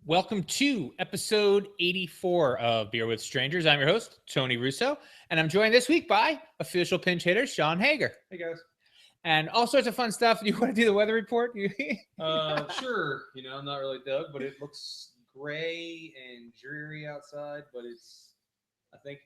Welcome to episode 84 of Beer with Strangers. I'm your host, Tony Russo, and I'm joined this week by official pinch hitter, Sean Hager. Hey guys. And all sorts of fun stuff. Do you want to do the weather report? Sure. I'm not really Doug, but it looks gray and dreary outside, but it's I think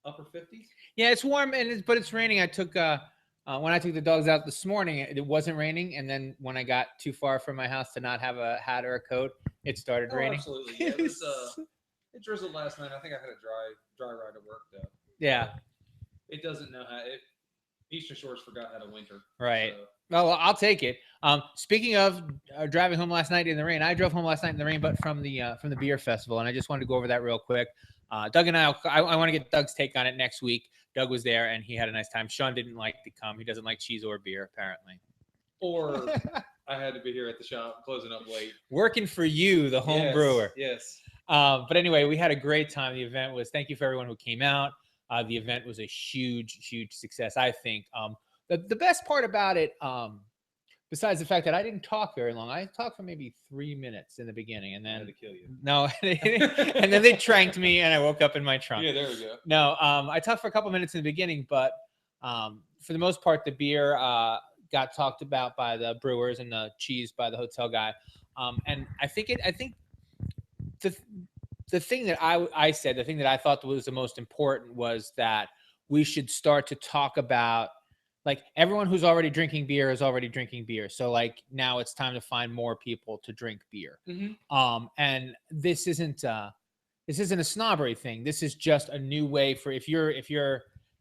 upper 50s. Yeah, it's warm, but it's raining. When I took the dogs out this morning, it wasn't raining, and then when I got too far from my house to not have a hat or a coat, it started Oh, raining. absolutely. Yeah, it drizzled last night. I think I had a dry ride to work though. Yeah, It doesn't know how it Eastern Shores forgot how to winter. right. So Well, I'll take it. Speaking of driving home last night in the rain, I drove home last night in the rain, but from the beer festival, and I just wanted to go over that real quick. Doug and I want to get Doug's take on it next week. Doug was there and he had a nice time. Sean didn't like to come. He doesn't like cheese or beer, apparently. or I had to be here at the shop closing up late. Working for you, the home Yes, brewer. Yes. But anyway, we had a great time. The event was, thank you for everyone who came out. The event was a huge success, I think. The best part about it, besides the fact that I didn't talk very long, I talked for maybe 3 minutes in the beginning, and I had then to kill you. no, and then they tranked me, and I woke up in my trunk. Yeah, there we go. No, I talked for a couple minutes in the beginning, but for the most part, the beer got talked about by the brewers and the cheese by the hotel guy. And I think the the thing that I said, the thing that I thought was the most important was that we should start to talk about, like, everyone who's already drinking beer is already drinking beer. So like now it's time to find more people to drink beer. And this isn't a snobbery thing. This is just a new way for if you're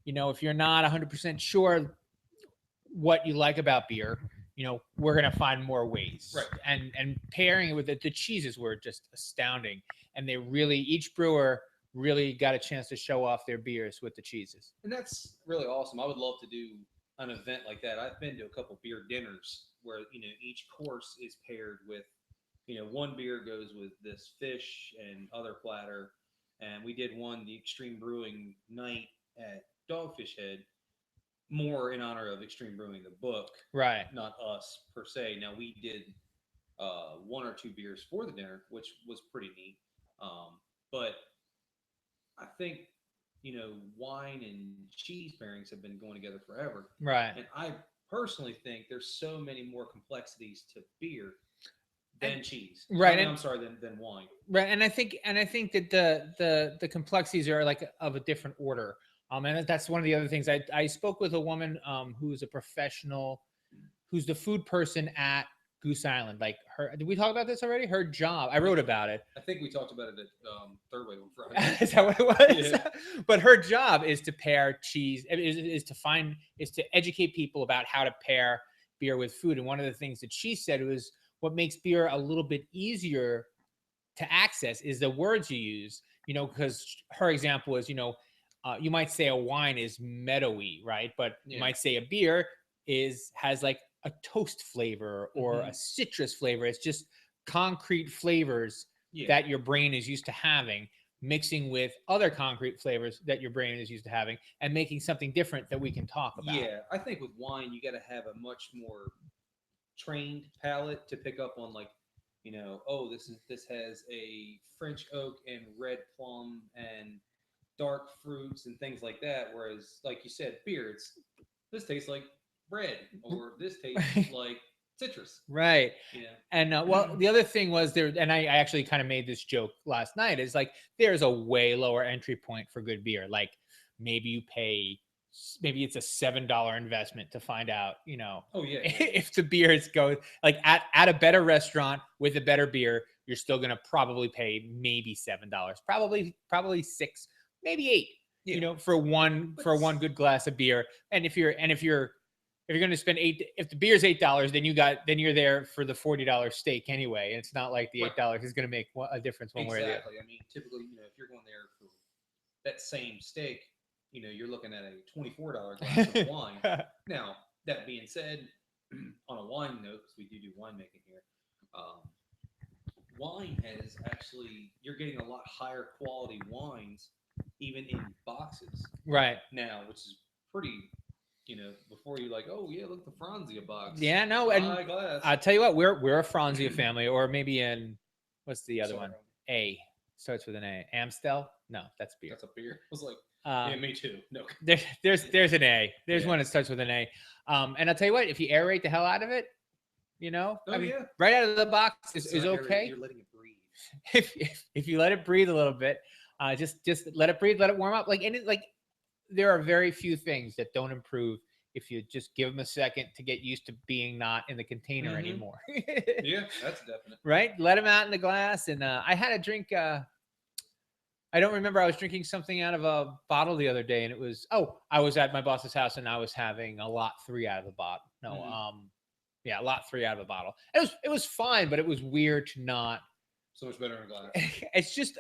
not 100% sure what you like about beer, we're gonna find more ways. Right. And pairing it with the cheeses were just astounding. And each brewer really got a chance to show off their beers with the cheeses. And that's really awesome. I would love to do an event like that. I've been to a couple beer dinners where each course is paired with one beer goes with this fish and other platter. And we did one the Extreme Brewing night at Dogfish Head, more in honor of Extreme Brewing the book, Right. not us per se. Now we did one or two beers for the dinner, which was pretty neat. But I think wine and cheese pairings have been going together forever. Right. And I personally think there's so many more complexities to beer than cheese. Right. I'm sorry, than wine. Right. And I think that the complexities are like of a different order. And that's one of the other things. I spoke with a woman who's a professional, who's the food person at Goose Island. Like, did we talk about this already? Her job. I wrote about it. I think we talked about it at Third Wave on Friday. Is that what it was? Yeah. But her job is to pair cheese, is to educate people about how to pair beer with food. And one of the things that she said was what makes beer a little bit easier to access is the words you use, because her example is, you might say a wine is meadowy, right? But you might say a beer has like a toast flavor or a citrus flavor. It's just concrete flavors that your brain is used to having, mixing with other concrete flavors that your brain is used to having, and making something different that we can talk about. Yeah, I think with wine you got to have a much more trained palate to pick up on, like, oh, this has a French oak and red plum and dark fruits and things like that. Whereas, like you said, beer, this tastes like bread, or this tastes like citrus. Right. Yeah. And well, the other thing was there, and I actually kind of made this joke last night, is like there's a way lower entry point for good beer. Like maybe it's a $7 investment to find out, Oh yeah. if the beers go like at a better restaurant with a better beer, you're still gonna probably pay maybe $7, probably $6, maybe $8, for one good glass of beer. And if you're going to spend if the beer's $8, then you're there for the $40 steak anyway. And it's not like the $8 is going to make a difference one way or the other. Exactly. I mean, typically, if you're going there for that same steak, you're looking at a $24 glass of wine. Now, that being said, on a wine note, because we do winemaking here, wine has actually, you're getting a lot higher quality wines even in boxes Right now, which is pretty. Before you like, oh yeah, look, the Franzia box. Yeah, no, and glass. I'll tell you what, we're a Franzia family, or maybe What's the other Sorry, one? A starts with an A. Amstel? No, that's beer. That's a beer. I was like, Uh, yeah, me too. No. there's an A. There's Yeah. one that starts with an A. And I'll tell you what, if you aerate the hell out of it, Oh, I mean, yeah. right out of the box is It's not okay. You're letting it breathe. If you let it breathe a little bit, just let it breathe, let it warm up. There are very few things that don't improve if you just give them a second to get used to being not in the container Mhm. anymore. Yeah, that's definite. Right? Let them out in the glass. And I had a drink. I don't remember. I was drinking something out of a bottle the other day, and it was I was at my boss's house, and I was having a lot 3 out of the bottle. No, yeah, a lot 3 out of a bottle. It was fine, but it was weird to not. So much better in a glass. It's just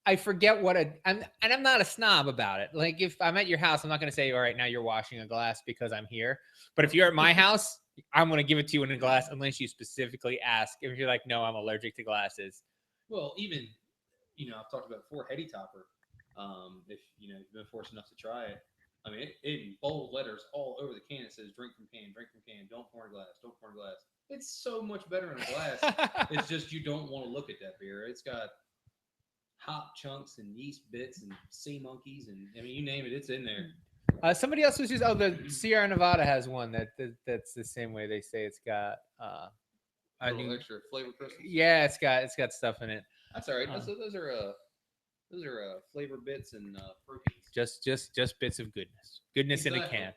I forget what I'm not a snob about it. Like if I'm at your house, I'm not going to say, all right, now you're washing a glass because I'm here. But if you're at my house, I'm going to give it to you in a glass unless you specifically ask. If you're like, no, I'm allergic to glasses. Well, even I've talked about before, Heady Topper. If you've been fortunate enough to try it, I mean, it in bold letters all over the can. It says drink from can, don't pour in glass, don't pour in glass. It's so much better in a glass. It's just you don't want to look at that beer. It's got hop chunks and yeast bits and sea monkeys and I mean you name it, it's in there. Somebody else was just the Sierra Nevada has one that's the same way. They say it's got a little extra flavor crystals. Yeah, it's got stuff in it. That's all right. Those are flavor bits and proteins. Just bits of goodness exactly. In a can.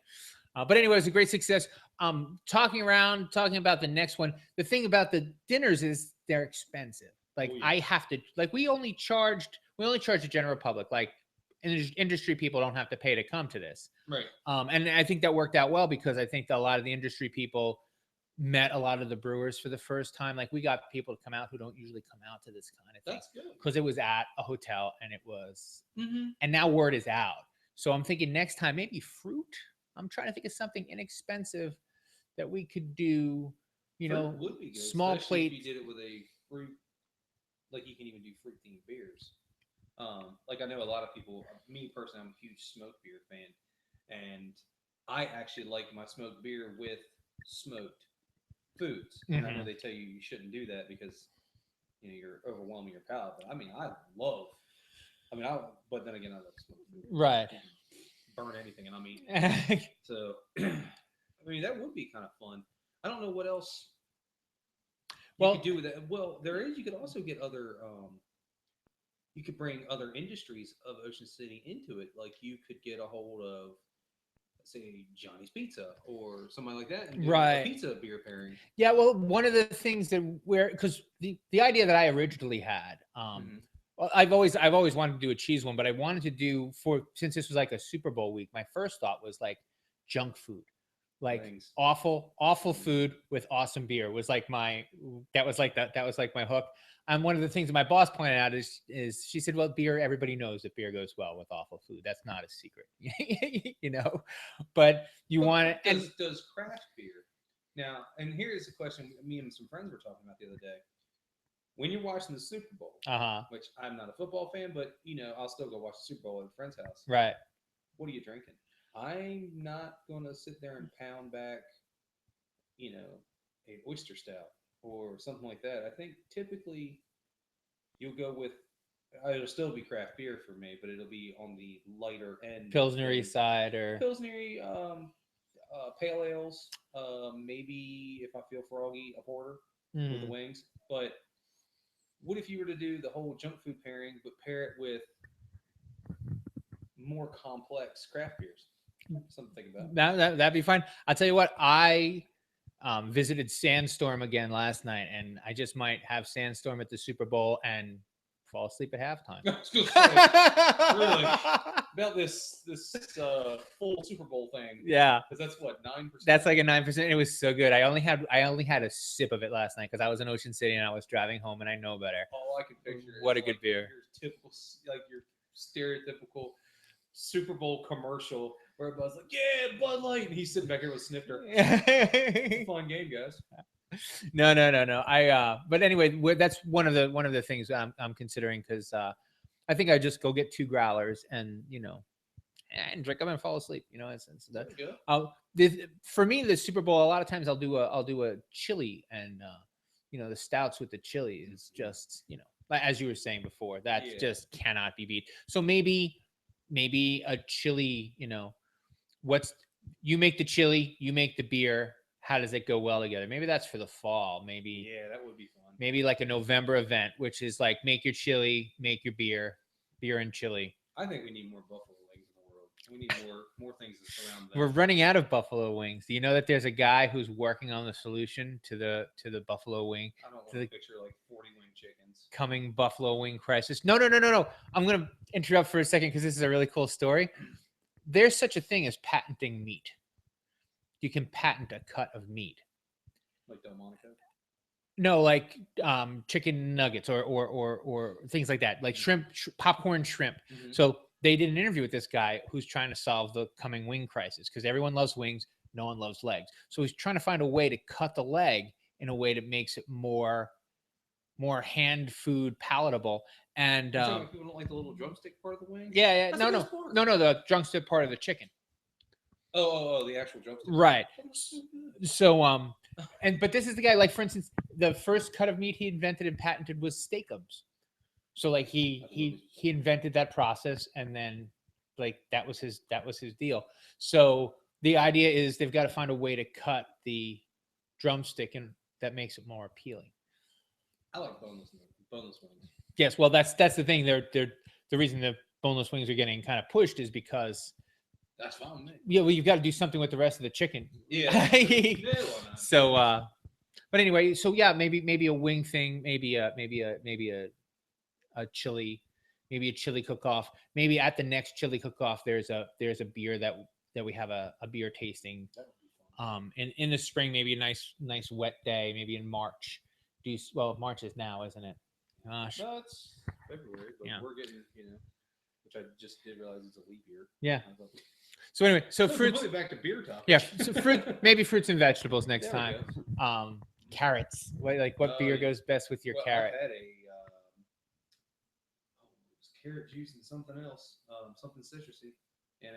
But anyway, it was a great success. Talking about the next one. The thing about the dinners is they're expensive. Like I have to we only charge the general public. Like industry people don't have to pay to come to this. Right. And I think that worked out well because I think that a lot of the industry people met a lot of the brewers for the first time. Like we got people to come out who don't usually come out to this kind of thing. That's good. Because it was at a hotel and it was and now word is out. So I'm thinking next time maybe fruit. I'm trying to think of something inexpensive that we could do, fruit would be good, small plate. If you did it with a fruit, like you can even do fruit themed beers. Like I know a lot of people, me personally, I'm a huge smoked beer fan. And I actually like my smoked beer with smoked foods. And I know they tell you shouldn't do that because you're overwhelming your palate. But I mean, but then again, I love smoked food. Right. Burn anything and I'm eating. So, I mean, that would be kind of fun. I don't know what else you could do with that. Well, you could also get other, you could bring other industries of Ocean City into it. Like you could get a hold of, say, Johnny's Pizza or somebody like that, and do a pizza beer pairing. Yeah, well, one of the things because the idea that I originally had, I've always wanted to do a cheese one, but I wanted to do since this was like a Super Bowl week. My first thought was like junk food, like awful food with awesome beer was like my hook. And one of the things that my boss pointed out is she said, well, beer, everybody knows that beer goes well with awful food. That's not a secret, but want it. And does craft beer now? And here's a question me and some friends were talking about the other day. When you're watching the Super Bowl, which I'm not a football fan, but I'll still go watch the Super Bowl at a friend's house. Right. What are you drinking? I'm not going to sit there and pound back, an oyster stout or something like that. I think typically you'll go with, it'll still be craft beer for me, but it'll be on the lighter end. Pilsnery side or Pilsnery, pale ales, maybe if I feel froggy, a porter with the wings. But what if you were to do the whole junk food pairing, but pair it with more complex craft beers? Something to think about. That'd be fine. I'll tell you what, I visited Sandstorm again last night, and I just might have Sandstorm at the Super Bowl and fall asleep at halftime. I was gonna say, really, about this full Super Bowl thing. Yeah, because that's what 9%. That's like a 9%. It was so good. I only had a sip of it last night because I was in Ocean City and I was driving home, and I know better. All I can picture. What a good beer. Your typical, your stereotypical Super Bowl commercial where everybody's like, "Yeah, Bud Light," and he's sitting back here with a snifter. It's a fun game, guys. No. But anyway, that's one of the things I'm considering because I think I just go get 2 growlers and and drink them and fall asleep. It's that. For me, the Super Bowl, a lot of times I'll do a chili and the stouts with the chili is just, as you were saying before, that Yeah. just cannot be beat. So maybe a chili, what's you make the chili, you make the beer. How does it go well together? Maybe that's for the fall. Maybe Yeah, that would be fun. maybe like a November event, which is like make your chili, make your beer and chili. I think we need more buffalo wings in the world. We need more things to surround that. We're running out of buffalo wings. Do you know that there's a guy who's working on the solution to the buffalo wing, I don't want to to the picture like 40 wing chickens. coming buffalo wing crisis? No. I'm going to interrupt for a second because this is a really cool story. There's such a thing as patenting meat. You can patent a cut of meat. Like Delmonico? No, like chicken nuggets or things like that, like shrimp, popcorn shrimp. Mm-hmm. So they did an interview with this guy who's trying to solve the coming wing crisis because everyone loves wings, no one loves legs. So he's trying to find a way to cut the leg in a way that makes it more hand food palatable. And people don't like the little drumstick part of the wing. yeah, That's no, the best part. no, the drumstick part of the chicken. Oh, the actual drumstick. Right. So but this is the guy, like, for instance, the first cut of meat he invented and patented was steakums. So like he invented that process, and then like that was his deal. So the idea is they've got to find a way to cut the drumstick and that makes it more appealing. I like boneless wings. Yes, well that's the thing. They're the reason the boneless wings are getting kind of pushed is because that's fine with me. Yeah, well, you've got to do something with the rest of the chicken. Yeah. So, but anyway, so yeah, maybe a wing thing, maybe a chili, maybe a chili cook-off. Maybe at the next chili cook-off, there's a beer that we have a beer tasting. That would be fun. In the spring, maybe a nice wet day, maybe in March. March is now, isn't it? Gosh. No, it's February, but Yeah. we're getting, which I just did realize it's a leap year. Yeah. So anyway, so fruits. Really back to beer topic. Yeah, so maybe fruits and vegetables next time. Carrots. What beer goes best with your carrot? I had it was carrot juice and something else, something citrusy, in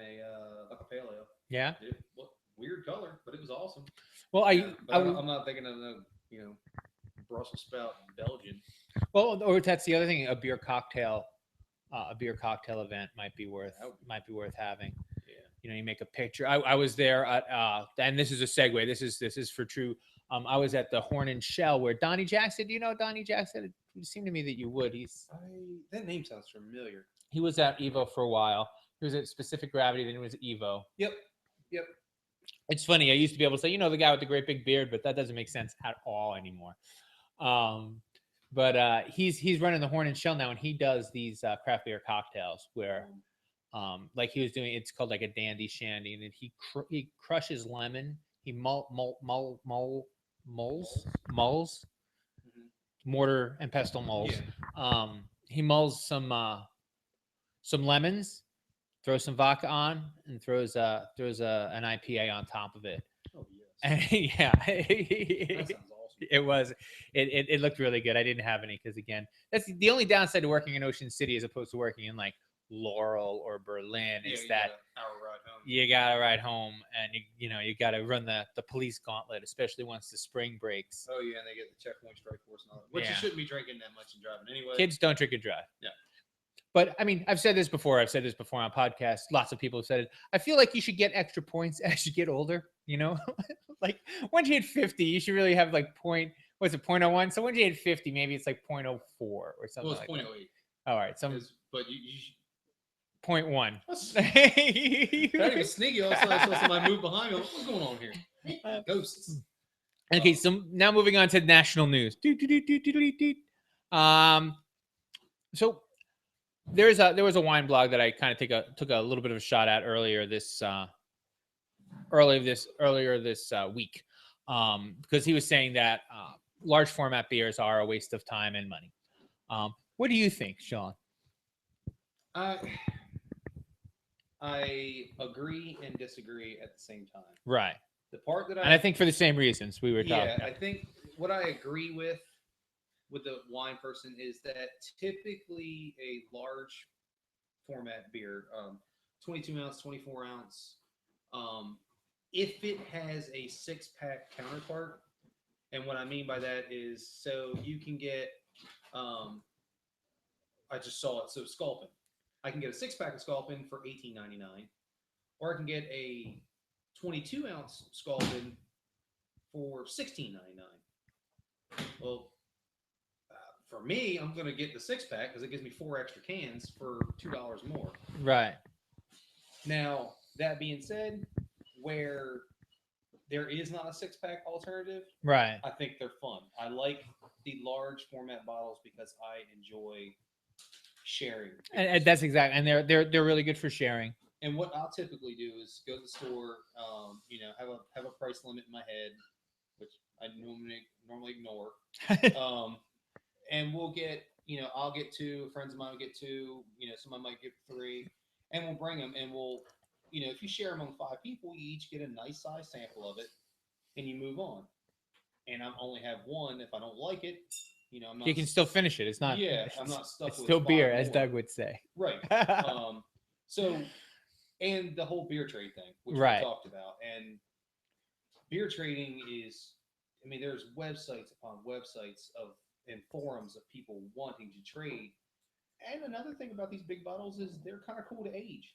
like a pale ale. Yeah. It looked weird color, but it was awesome. Well, I'm not thinking of no, Brussels sprout Belgian. Well, or that's the other thing. A beer cocktail event might be worth having. Yeah. You make a picture. I was there at and this is a segue. This is for true. I was at the Horn and Shell where Donnie Jackson. Do you know Donnie Jackson? It seemed to me that you would. That name sounds familiar. He was at Evo for a while. He was at Specific Gravity, then he was at Evo. Yep. It's funny. I used to be able to say, the guy with the great big beard, but that doesn't make sense at all anymore. But he's running the Horn and Shell now, and he does these craft beer cocktails where, like he was doing. It's called like a dandy shandy, and then he crushes lemon. He mulls, mortar and pestle mulls. Yeah. He mulls some lemons, throws some vodka on, and throws an IPA on top of it. Oh yes. And yeah, That sounds awesome. It looked really good. I didn't have any because again, that's the only downside to working in Ocean City as opposed to working in like Laurel or Berlin is that you gotta ride home and you gotta run the police gauntlet, especially once the spring breaks. Oh yeah, and they get the checkpoint strike force and all that. Which you shouldn't be drinking that much and driving anyway. Kids don't drink and drive. Yeah. But I mean, I've said this before on podcasts. Lots of people have said it. I feel like you should get extra points as you get older. Like once you hit 50, you should really have like 0.01. So once you hit 50, maybe it's like 0.04 or something. Well, it's like 0.08. That. All right, but you should. 0.1. Not even sneaky. Also, I saw somebody move behind me. What's going on here? Ghosts. Okay, so now moving on to national news. So there was a wine blog that I kind of took a little bit of a shot at earlier this week, because he was saying that large format beers are a waste of time and money. What do you think, Sean? I agree and disagree at the same time. Right. The part that I think for the same reasons we were talking. Yeah, I think what I agree with the wine person is that typically a large format beer, 22 ounce, 24 ounce, if it has a 6-pack counterpart And what I mean by that is, so you can get, I just saw it. So Sculpin, I can get a 6 pack of Sculpin for $18.99, or I can get a 22-ounce Sculpin for $16.99. Well, for me, I'm going to get the 6 pack because it gives me 4 extra cans for $2 more. Right. Now, that being said, where there is not a 6 pack alternative, Right. I think they're fun. I like the large format bottles because I enjoy sharing. And that's exactly, and they're really good for sharing. And what I'll typically do is go to the store, have a price limit in my head, which I normally ignore. And we'll get, I'll get 2, friends of mine will get 2, somebody might get 3, and we'll bring them, and we'll, if you share among 5 people, you each get a nice size sample of it, and you move on. And I only have one. If I don't like it, I'm not. You can still finish it. It's not. Yeah, I'm not stuck. It's with still 5 beer, as more. Doug would say. Right. So, and the whole beer trade thing, which Right. we talked about, and beer trading is, there's websites upon websites and forums of people wanting to trade. And another thing about these big bottles is they're kind of cool to age.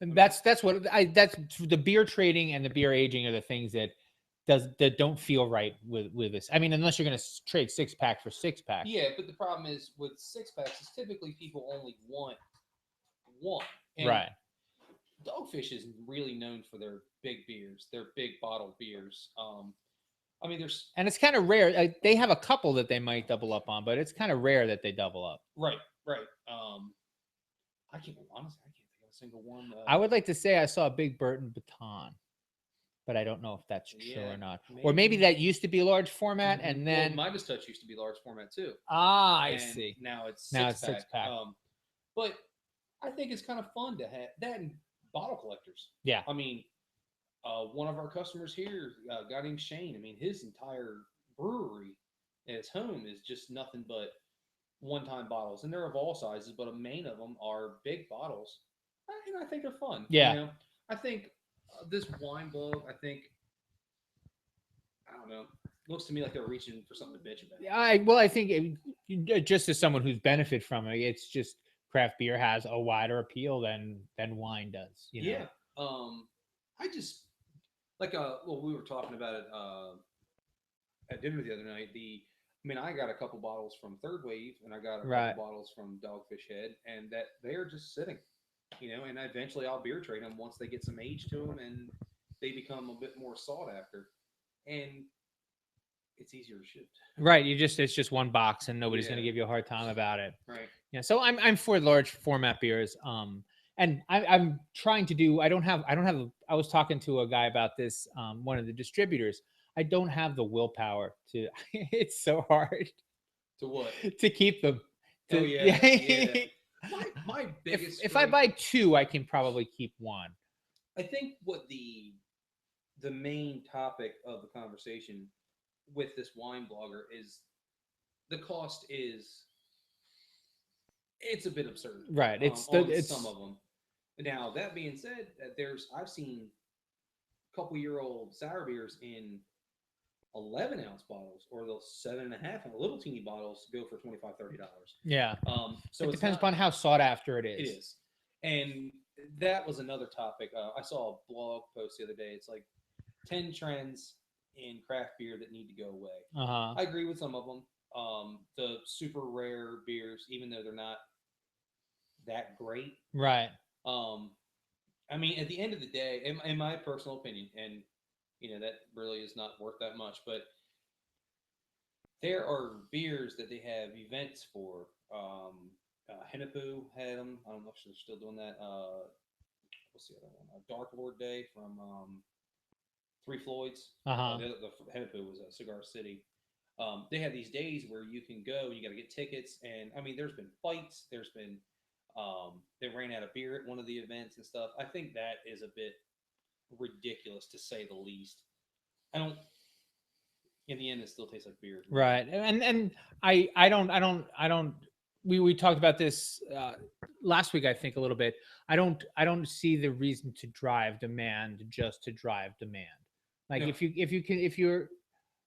And that's the beer trading and the beer aging are the things that don't feel right with this. Unless you're going to trade 6-pack for 6-pack. Yeah, but the problem is with 6 packs is typically people only want one. And right. Dogfish is really known for their big beers, their big bottle beers. There's and it's kind of rare. They have a couple that they might double up on, but it's kind of rare that they double up. Right. I can't think of a single one. I would like to say I saw a Big Burton Baton, but I don't know if that's true or not. Maybe. Or maybe that used to be large format, and then Midas Touch used to be large format too. I see. Now it's 6-pack. But I think it's kind of fun to have that in bottle collectors. Yeah. One of our customers here, a guy named Shane. His entire brewery at his home is just nothing but one-time bottles, and they're of all sizes, but a main of them are big bottles, and I think they're fun. Yeah. I think this wine blog, I don't know, looks to me like they're reaching for something to bitch about. I think just as someone who's benefited from it, it's just craft beer has a wider appeal than wine does. Yeah. I just we were talking about it at dinner the other night. I got a couple bottles from Third Wave, and I got a couple bottles from Dogfish Head, and that they're just sitting, and eventually I'll beer trade them once they get some age to them and they become a bit more sought after, and it's easier to ship. Right. It's just one box, and nobody's going to give you a hard time about it. Right. Yeah. So I'm for large format beers. And I'm trying to do. I was talking to a guy about this. One of the distributors. I don't have the willpower to. It's so hard. To what? To keep them. Yeah. My biggest. If I buy 2, I can probably keep 1. I think what the main topic of the conversation with this wine blogger is the cost is. It's a bit absurd. Right. It's some of them. Now that being said, I've seen a couple-year-old sour beers in 11-ounce bottles, or those 7.5 and little teeny bottles go for $25-$30. Yeah. So it depends upon how sought after it is. It is, and that was another topic. I saw a blog post the other day. It's like 10 trends in craft beer that need to go away. I agree with some of them. The super rare beers, even though they're not that great, right? At the end of the day, in my personal opinion, and that really is not worth that much, but there are beers that they have events for. Hennepin had them. I don't know if they're still doing that. What's the other one? Dark Lord Day from Three Floyds. The Hennepin was Cigar City. They have these days where you can go and you got to get tickets, and there's been fights. There's been they ran out of beer at one of the events and stuff. I think that is a bit ridiculous, to say the least. In the end, it still tastes like beer, right? And I don't. We talked about this last week, I think, a little bit. I don't see the reason to drive demand just to drive demand. Like, no. if you're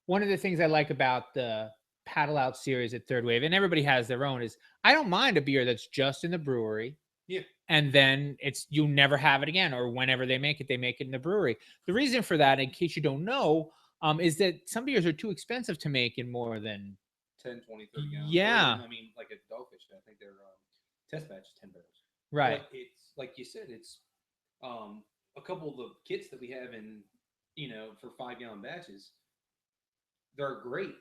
one of the things I like about the Paddle Out series at Third Wave, and everybody has their own, is I don't mind a beer that's just in the brewery. Yeah. And then you never have it again, or whenever they make it in the brewery. The reason for that, in case you don't know, is that some beers are too expensive to make in more than 10, 20, 30 gallons. Yeah. Or even, I mean, like a Dogfish, I think their test batch is 10 barrels. right. But it's like you said, it's a couple of the kits that we have in, for 5 gallon batches. They're great,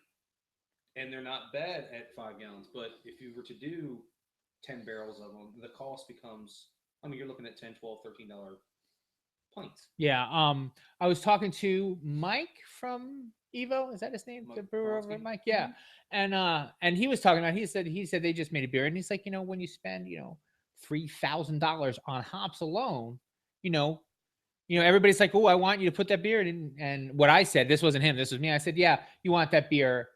and they're not bad at 5 gallons. But if you were to do 10 barrels of them, the cost becomes, I mean, you're looking at 10, 12, $13 pints. Yeah. I was talking to Mike from Evo. Is that his name? Mike The brewer over Bronski? at Mike. Yeah. And he was talking about. He said they just made a beer, and he's like, when you spend $3,000 on hops alone, you know, everybody's like, oh, I want you to put that beer in. And what I said, this wasn't him, this was me. I said, yeah, you want that beer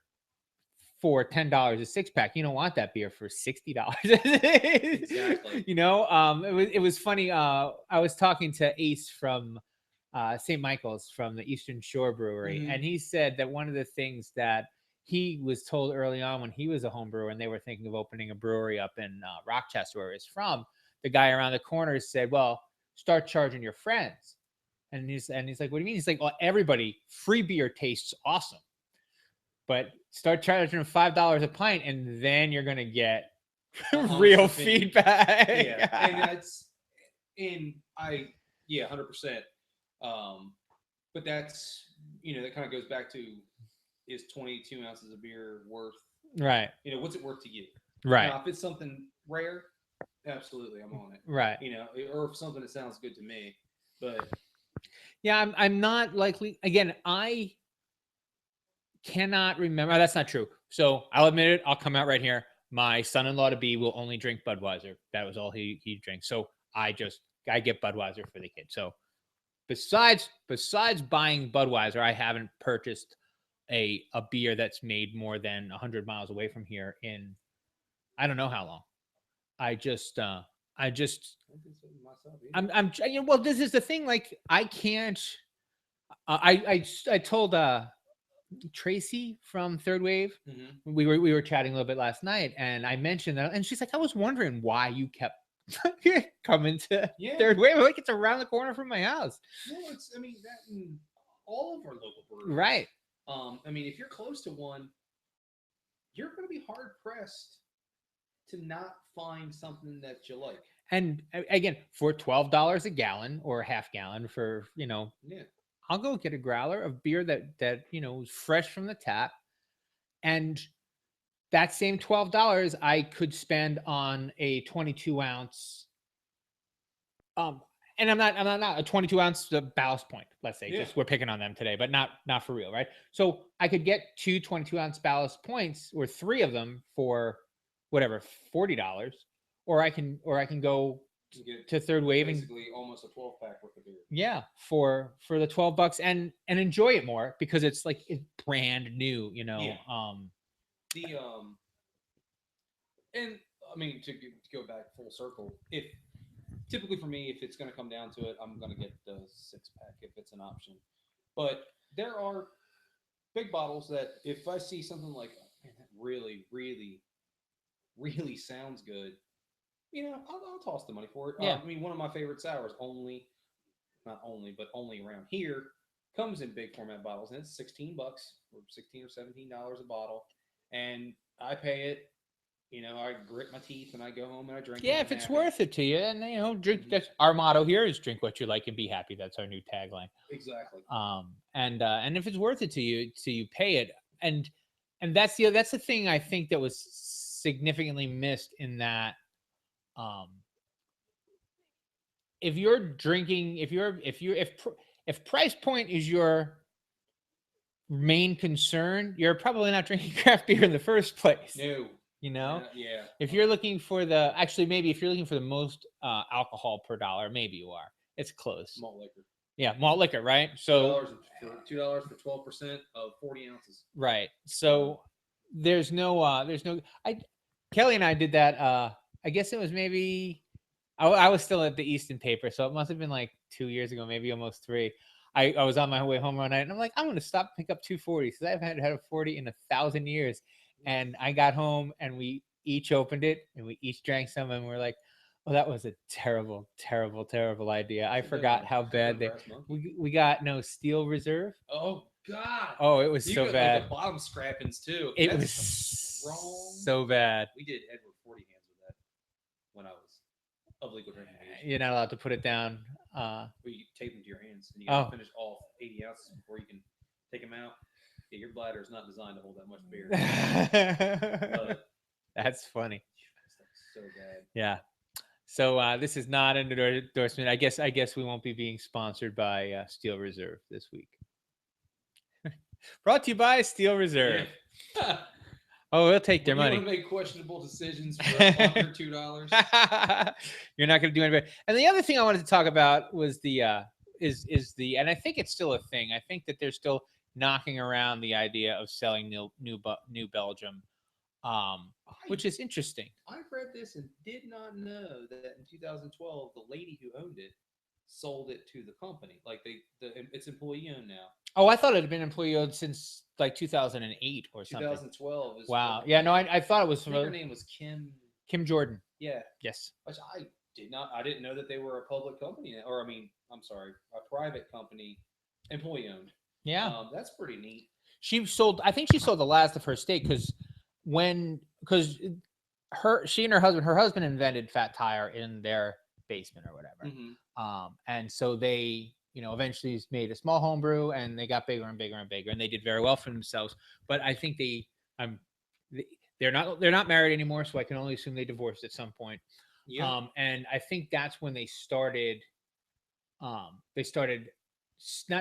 for $10 a six pack. You don't want that beer for $60. Exactly. It was funny. I was talking to Ace from St. Michael's from the Eastern Shore Brewery, Mhm. and he said that one of the things that he was told early on when he was a home brewer and they were thinking of opening a brewery up in Rochester, where he's from, the guy around the corner said, well, start charging your friends. And he's like, what do you mean? He's like, well, everybody, free beer tastes awesome, but start charging them $5 a pint, and then you're gonna get real opinion. feedback. Yeah, and that's, and I, yeah, 100%. But that's, that kind of goes back to, is 22 ounces of beer worth, right, what's it worth to you? right, Now, if it's something rare, absolutely, I'm on it. right. Or if something that sounds good to me, but Yeah, I'm not likely. Again, I cannot remember. That's not true. So I'll admit it. I'll come out right here. My son-in-law to be will only drink Budweiser. That was all he drinks. So I get Budweiser for the kid. So besides buying Budweiser, I haven't purchased a beer that's made more than 100 miles away from here in I don't know how long. I just I didn't say myself either. well, this is the thing. Like I can't. I told Tracy from Third Wave. Mhm. We were chatting a little bit last night, and I mentioned that, and she's like, I was wondering why you kept coming to Yeah. Third Wave. I'm like, it's around the corner from my house. Well, I mean, that in all of our local breweries. Right. I mean, if you're close to one, you're going to be hard pressed to not find something that you like. And again, for $12 a gallon or a half gallon for, Yeah. I'll go get a growler of beer that is fresh from the tap. And that same $12 I could spend on a 22 ounce and I'm not a 22 ounce Ballast Point, let's say. Yeah. Just we're picking on them today, but not for real, right? So I could get two 22 ounce Ballast Points or three of them for whatever, $40, or I can go You get to Third Wave and basically almost a 12-pack worth of beer. yeah, for the $12 and enjoy it more because it's like it's brand new, Yeah. And I mean, to go back full circle, if typically for me, if it's going to come down to it, I'm going to get the 6-pack if it's an option. But there are big bottles that if I see something like, oh, man, that really, really, really sounds good, I'll toss the money for it. Yeah. I mean, one of my favorite sours, not only, but only around here, comes in big format bottles, and it's $16 or $16 or $17 a bottle, and I pay it. I grit my teeth and I go home and I drink. Yeah, if it's worth it to you, and drink. That's our motto here is drink what you like and be happy. That's our new tagline. Exactly. And if it's worth it to you pay it, and that's the thing I think that was significantly missed in that. If you're drinking, if price point is your main concern, you're probably not drinking craft beer in the first place. No. Yeah. If you're looking for maybe if you're looking for the most alcohol per dollar, maybe you are. It's close. Malt liquor. Yeah, malt liquor, right? So $2 for 12% of 40 ounces. Right. So there's no Kelly and I did that. I guess it was maybe I was still at the Easton paper, so it must have been like 2 years ago, maybe almost 3. I was on my way home one night, and I'm like, I'm gonna stop and pick up 240 because I haven't had a 40 in 1,000 years. And I got home, and we each opened it, and we each drank some, and we're like, "Oh, that was a terrible, terrible, terrible idea. I It's a good forgot one. how It's a good bad they." Brass Monkey. We got no Steel Reserve. Oh God! Oh, it was You so got bad. like the bottom scrappings too. It That's was some strong. so bad. We did Edward 40 hands with that when I was of legal drinking age. You're not allowed to put it down. Where you tape them to your hands and you got Oh. to finish all 80 ounces before you can take them out. Yeah, your bladder is not designed to hold that much beer. But That's funny. that's so bad. Yeah. So this is not an endorsement. I guess we won't be being sponsored by Steel Reserve this week. Brought to you by Steel Reserve. Yeah. Oh, we'll take their When money. you want to make questionable decisions for under $2. You're not going to do anything. And the other thing I wanted to talk about was the is the, and I think it's still a thing. I think that they're still knocking around the idea of selling New Belgium, which is interesting. I've read this and did not know that in 2012 the lady who owned it sold it to the company. Like it's employee owned now. Oh, I thought it had been employee owned since like 2008 or something. 2012 is Wow. Yeah, no, I thought it was I think her name was Kim Jordan. Yeah. Yes. Which I didn't know that they were a public company, or I'm sorry, a private company, employee owned. Yeah. That's pretty neat. I think she sold the last of her stake because she and her husband invented Fat Tire in their basement or whatever. Mm-hmm. And so they, eventually made a small homebrew, and they got bigger and bigger and bigger, and they did very well for themselves. But I think they're not married anymore, so I can only assume they divorced at some point. Yeah. And I think that's when they started not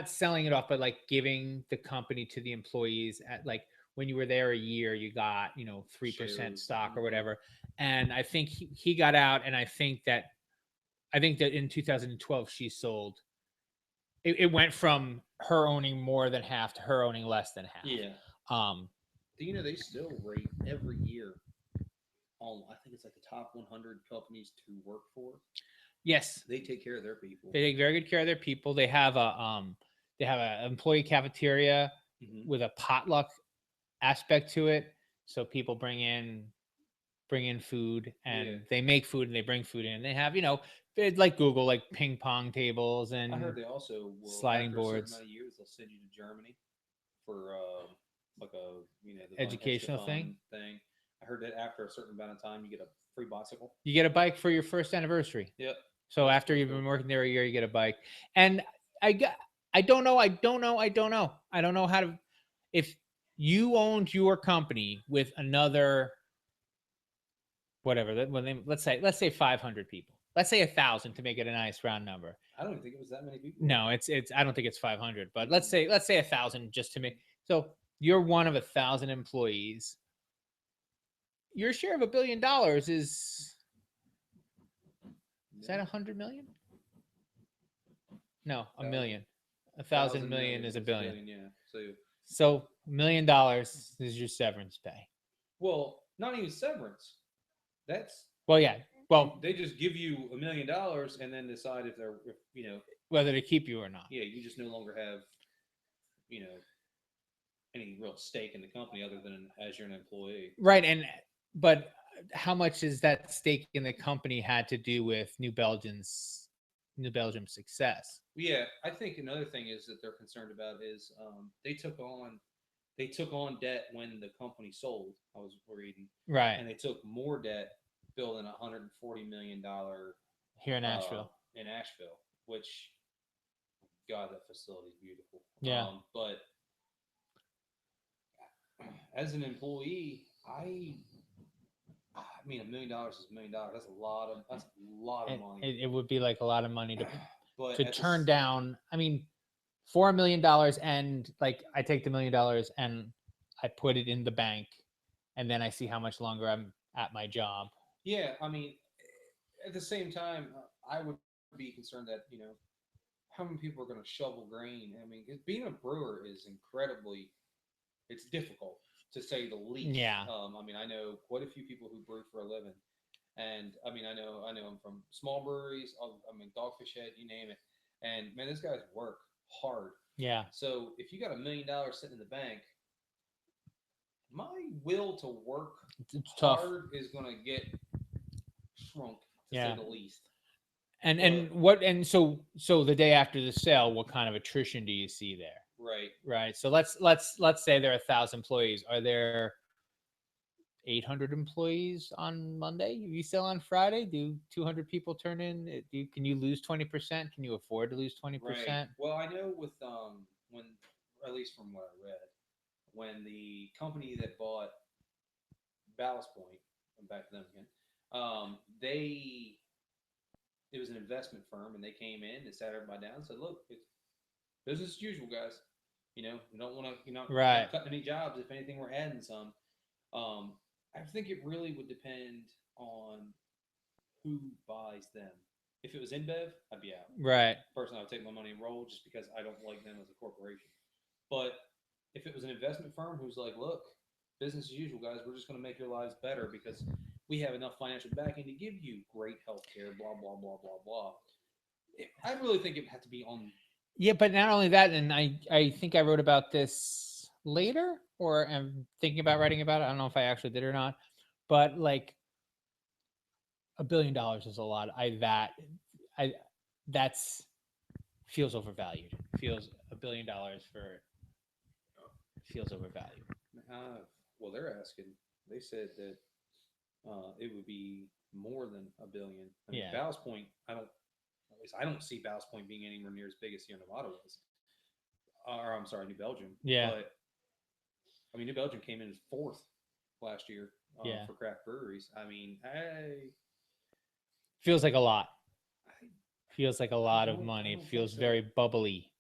selling it off, but like giving the company to the employees at like when you were there a year, you got 3% stock or whatever. And I think he got out, and I think that in 2012 she sold. It went from her owning more than half to her owning less than half. Yeah. They still rate every year on, I think it's like the top 100 companies to work for. Yes, they take care of their people. They take very good care of their people. They have a employee cafeteria with a potluck aspect to it, so people bring in food, and they make food and they bring food in. They have it's like Google, like ping pong tables, and I heard they also will, sliding boards. After a certain amount of years, they'll send you to Germany for like a the educational thing. I heard that after a certain amount of time, you get a free bicycle. You get a bike for your first anniversary. Yep. So after you've been working there a year, you get a bike. And I don't know how to, if you owned your company with another, whatever, let's say 500 people, let's say 1,000 to make it a nice round number. I don't think it was that many people. No, it's I don't think it's 500, but let's say 1,000 just to make, so you're one of 1,000 employees. Your share of $1 billion is that 100 million? No, a million. 1,000 million is $1 billion. Yeah. So $1 million is your severance pay. Well, not even severance. That's yeah. Well, they just give you $1 million and then decide if whether to keep you or not. Yeah, you just no longer have any real stake in the company other than as you're an employee. Right, but how much is that stake in the company had to do with New Belgium's success? Yeah, I think another thing is that they're concerned about is they took on debt when the company sold. I was reading, right, and they took more debt, building $140 million here in Asheville. Which, God, that facility is beautiful. Yeah, but as an employee, I mean, $1 million is $1 million. That's a lot of money. It would be like a lot of money to turn down. I mean, for $1 million, and like I take the $1 million and I put it in the bank, and then I see how much longer I'm at my job. Yeah, I mean, at the same time, I would be concerned that how many people are going to shovel grain. I mean, being a brewer is it's difficult, to say the least. Yeah. I mean, I know quite a few people who brew for a living, and I mean, I know them from small breweries. I mean, Dogfish Head, you name it. And man, these guys work hard. Yeah. So if you got $1 million sitting in the bank, my will to work It's tough. hard is going to get shrunk, to Yeah. say the least. And so the day after the sale, what kind of attrition do you see there? Right. Right. So let's say there are 1,000 employees. Are there 800 employees on Monday? You sell on Friday? Do 200 people turn in? Can you lose 20%? Can you afford to lose 20%? Right. Well, I know with when, or at least from what I read, when the company that bought Ballast Point, I'm back to them again, they it was an investment firm, and they came in and sat everybody down and said, "Look, it's business as usual, guys. We don't want to, Right. not cutting any jobs. If anything, we're adding some." I think it really would depend on who buys them. If it was InBev, I'd be out. Right. Personally, I would take my money and roll just because I don't like them as a corporation. But if it was an investment firm who's like, look, business as usual, guys, we're just going to make your lives better because we have enough financial backing to give you great health care, blah, blah, blah, blah, blah. I really think it had to be on. Yeah, but not only that, and I think I wrote about this later, or I'm thinking about writing about it. I don't know if I actually did or not, but like $1 billion is a lot. That's feels overvalued. Feels $1 billion feels overvalued. Well, they're asking. They said that it would be more than $1 billion. I mean, Yeah. Ballast Point, at least I don't see Ballast Point being anywhere near as big as Sierra Nevada was. Or I'm sorry, New Belgium. Yeah. But I mean, New Belgium came in as fourth last year Yeah. for craft breweries. I mean, feels like a lot. I Feels like a lot of don't- I money. It don't think feels so. very bubbly.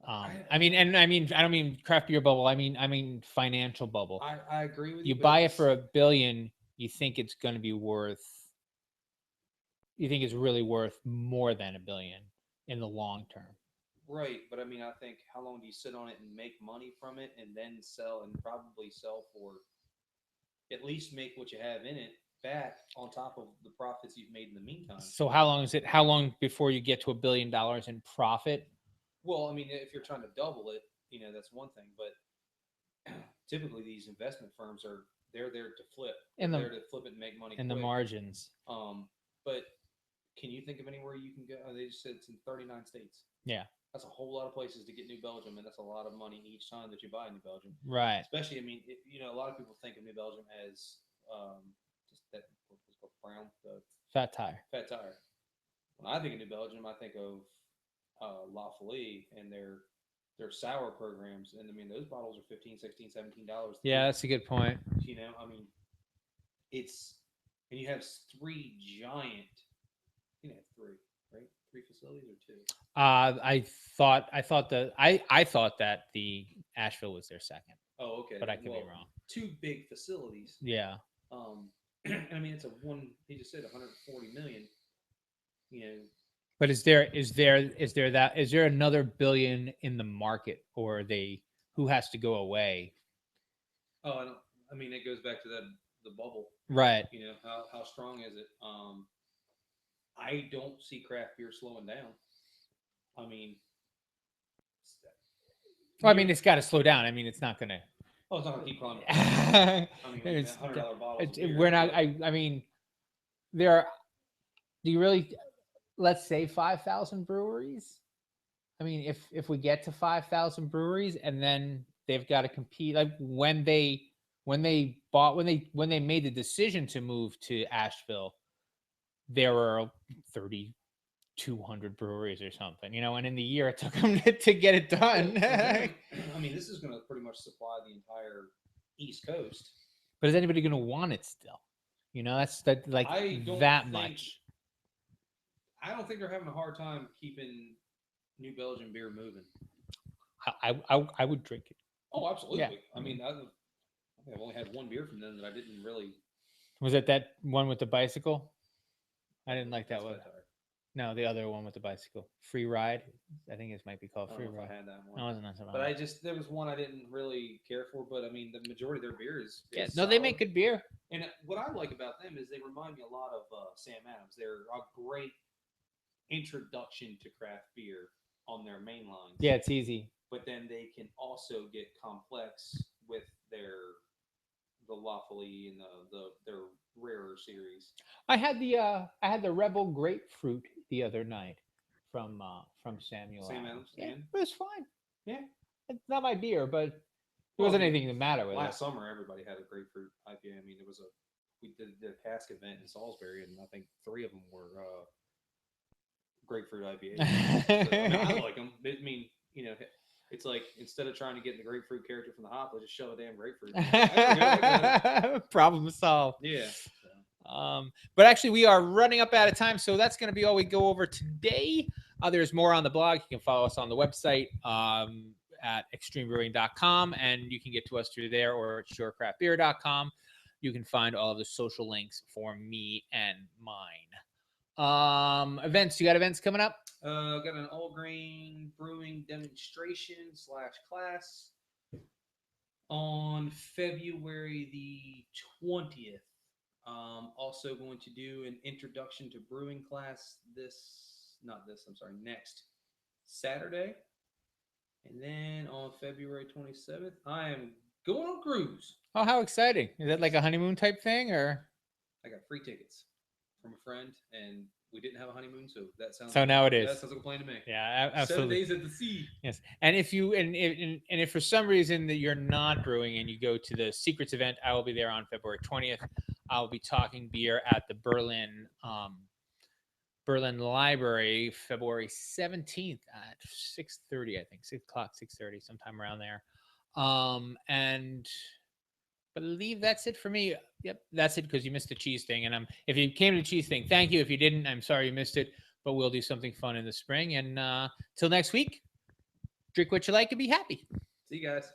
I I don't mean craft beer bubble. I mean financial bubble. I agree with You you. buy it for $1 billion, you think it's going to be worth. You think it's really worth more than $1 billion in the long term. Right, but I mean, I think how long do you sit on it and make money from it, and then sell, and probably sell for at least make what you have in it back on top of the profits you've made in the meantime. So how long is it? How long before you get to $1 billion in profit? Well, I mean, if you're trying to double it, that's one thing. But typically, these investment firms they're there to flip. They're there to flip it and make money. And the margins. But can you think of anywhere you can go? They just said it's in 39 states. Yeah. That's a whole lot of places to get New Belgium, and that's a lot of money each time that you buy New Belgium. Right. Especially, I mean, a lot of people think of New Belgium as just that what's called brown, fat tire. Fat tire. When I think of New Belgium, I think of La Folie and their sour programs, and I mean those bottles are $15, $16, $17. Yeah, that's a good point. I mean, and you have three giant. You have three, right? 3 facilities or 2? I thought that the Asheville was their second. Oh, okay. But I could be wrong. 2 big facilities. Yeah. And I mean, it's he just said 140 million. But is there another $1 billion in the market, or who has to go away? Oh, I mean, it goes back to the bubble. Right. How strong is it? I don't see craft beer slowing down. I mean, it's got to slow down. I mean, it's not going to. Oh, it's not going to keep climbing. I mean, it's $100 bottles. We're not. I mean, there are. Do you really? Let's say 5,000 breweries. I mean, if we get to 5,000 breweries, and then they've got to compete, like when they made the decision to move to Asheville, there were 3,200 breweries or something, and in the year it took them to get it done. I mean, this is going to pretty much supply the entire East Coast. But is anybody going to want it still? That's that much. I don't think they're having a hard time keeping New Belgium beer moving. I would drink it. Oh, absolutely. Yeah. I mean, I've only had one beer from them that I didn't really. Was it that one with the bicycle? I didn't like that one. Better. No, the other one with the bicycle. Free Ride. I think it might be called Free Ride. I had that one. No, it wasn't. But there was one I didn't really care for. But I mean, the majority of their beer is no, solid. they make good beer. And what I like about them is they remind me a lot of Sam Adams. They're a great introduction to craft beer. on their main lines. Yeah, it's easy. But then they can also get complex with the Lawfully and their rarer series. I had the Rebel grapefruit the other night from Samuel Sam Adams. Adams, Yeah, and it was fine. yeah. It's not my beer, but there Well, wasn't anything the matter with last summer everybody had a grapefruit IPA. I mean, we did a cask event in Salisbury, and I think 3 of them were grapefruit IPAs. So, I mean, I it. like them. I mean, it's like instead of trying to get the grapefruit character from the hop, let's just shove a damn grapefruit. I got it. Problem solved. Yeah. But actually, we are running up out of time, so that's going to be all we go over today. There's more on the blog. You can follow us on the website at extremebrewing.com, and you can get to us through there or at surecraftbeer.com. You can find all of the social links for me and mine. Events. You got events coming up? Got an all grain brewing demonstration / class on February the 20th. Also going to do an introduction to brewing class next Saturday. And then on February 27th, I am going on cruise. Oh, how exciting. Is that like a honeymoon type thing, or? I got free tickets from a friend, and we didn't have a honeymoon, so that sounds. So now it is. That sounds like a plan to me. Yeah, absolutely. 7 days at the sea. Yes, and if you and if for some reason that you're not brewing and you go to the Secrets event, I will be there on February 20th. I'll be talking beer at the Berlin Library February 17th at 6:30, I think 6 o'clock, 6:30, sometime around there. And believe that's it for me. Yep, that's it because you missed the cheese thing. And if you came to the cheese thing, thank you. If you didn't, I'm sorry you missed it. But we'll do something fun in the spring. And till next week, drink what you like and be happy. See you guys.